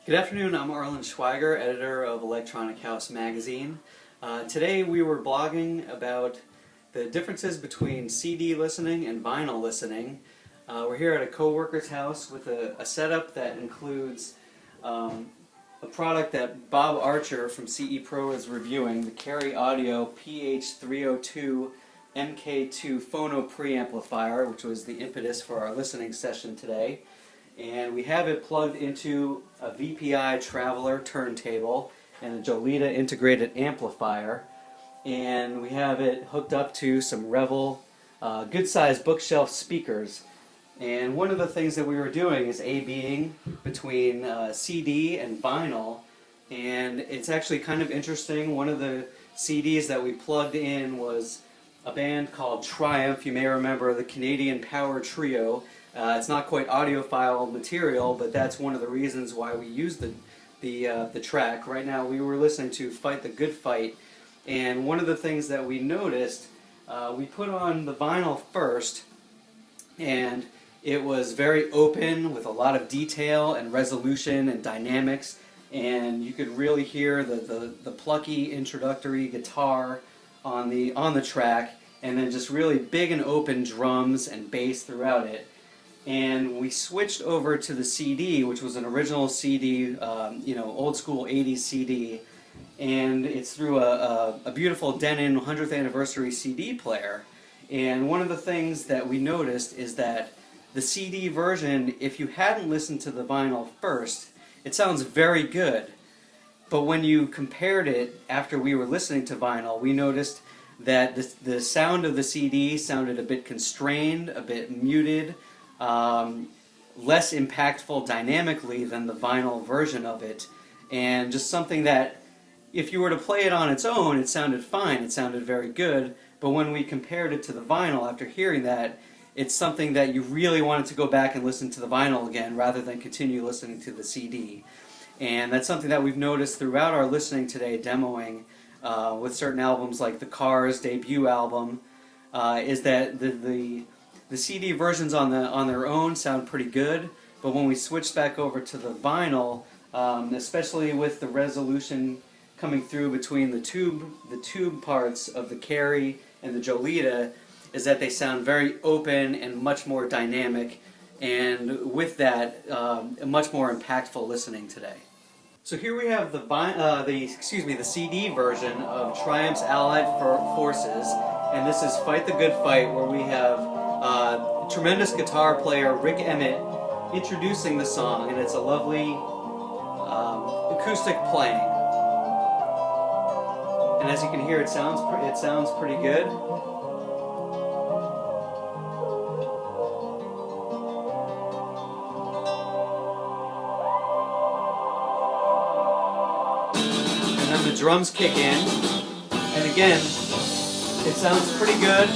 Good afternoon, I'm Arlen Schweiger, editor of Electronic House magazine. Today we were blogging about the differences between CD listening and vinyl listening. We're here at a co-worker's house with a setup that includes a product that Bob Archer from CE Pro is reviewing, the Carry Audio PH302 MK2 phono preamplifier, which was the impetus for our listening session today. And we have it plugged into a VPI Traveler turntable and a Jolita integrated amplifier. And we have it hooked up to some Revel good-sized bookshelf speakers. And one of the things that we were doing is A-Bing between CD and vinyl. And it's actually kind of interesting. One of the CDs that we plugged in was a band called Triumph. You may remember the Canadian power trio. It's not quite audiophile material, but that's one of the reasons why we used the track. Right now we were listening to Fight the Good Fight, and one of the things that we noticed, we put on the vinyl first, and it was very open with a lot of detail and resolution and dynamics, and you could really hear the plucky introductory guitar on the track, and then just really big and open drums and bass throughout it. And we switched over to the CD, which was an original CD, old school 80s CD, and it's through a beautiful Denon 100th anniversary CD player. And one of the things that we noticed is that the CD version, if you hadn't listened to the vinyl first, it sounds very good. But when you compared it after we were listening to vinyl, we noticed that the sound of the CD sounded a bit constrained, a bit muted, less impactful dynamically than the vinyl version of it, and just something that if you were to play it on its own, it sounded fine, it sounded very good, but when we compared it to the vinyl, after hearing that, it's something that you really wanted to go back and listen to the vinyl again rather than continue listening to the CD. And that's something that we've noticed throughout our listening today, demoing with certain albums like the Cars debut album, is that the CD versions on their own sound pretty good, but when we switch back over to the vinyl, especially with the resolution coming through between the tube parts of the Carry and the Jolita, is that they sound very open and much more dynamic, and with that, much more impactful listening today. So here we have the CD version of Triumph's Allied Forces, and this is Fight the Good Fight, where we have tremendous guitar player Rick Emmett introducing the song, and it's a lovely acoustic playing. And as you can hear, it sounds pretty good. And then the drums kick in, and again, it sounds pretty good.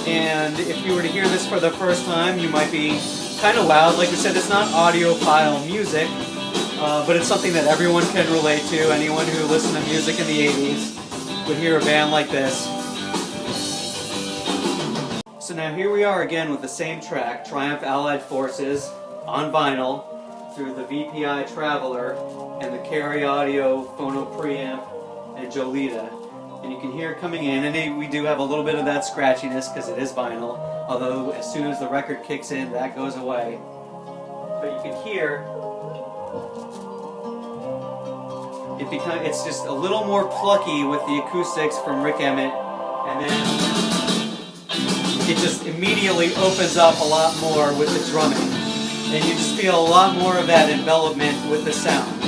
And if you were to hear this for the first time, you might be kind of loud. Like I said, it's not audiophile music, but it's something that everyone can relate to. Anyone who listened to music in the 80s would hear a band like this. So now here we are again with the same track, Triumph Allied Forces, on vinyl, through the VPI Traveler and the Carry Audio phono preamp and Jolita. And you can hear it coming in, and we do have a little bit of that scratchiness because it is vinyl, although as soon as the record kicks in, that goes away. But you can hear it's just a little more plucky with the acoustics from Rick Emmett, and then it just immediately opens up a lot more with the drumming, and you just feel a lot more of that envelopment with the sound.